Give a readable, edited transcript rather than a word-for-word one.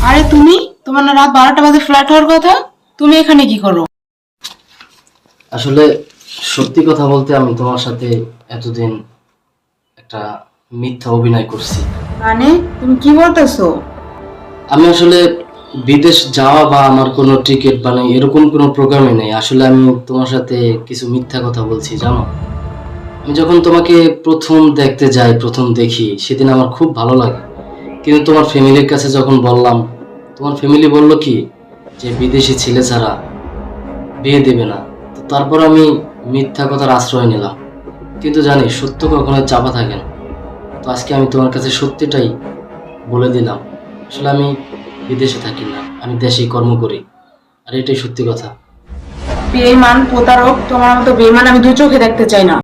আরে তুমি, তোমার না রাত 12টা বাজে ফ্ল্যাট হওয়ার কথা, তুমি এখানে কি করো? আসলে সত্যি কথা বলতে আমি তোমার সাথে এতদিন একটা মিথ্যা অভিনয় করছি। মানে তুমি কি বলতেছো? আমি আসলে বিদেশ যাওয়া বা আমার কোনো টিকিট মানে এরকম কোনো প্রোগ্রামই নেই। আসলে আমি তোমার সাথে কিছু মিথ্যা কথা বলছি জানো। আমি যখন তোমাকে প্রথম দেখতে যাই, প্রথম দেখি, সেদিন আমার খুব ভালো লাগে। কিন্তু তোমার ফ্যামিলির কাছে যখন বললাম, তোমার ফ্যামিলি বলল কি যে বিদেশি ছেলে ছাড়া বিয়ে দেবে না। তো তারপর আমি মিথ্যা কথার আশ্রয় নিলাম। কিন্তু জানি সত্য কখনোই চাপা থাকে না। তো আজকে আমি তোমার কাছে সত্যিটাই বলে দিলাম। আসলে আমি বিদেশে থাকি না, আমি দেশেই কর্ম করি। আর এটাই সত্যি কথা। বেঈমান, প্রতারক, তোমার মতো বেঈমান আমি দু চোখে দেখতে চাই না।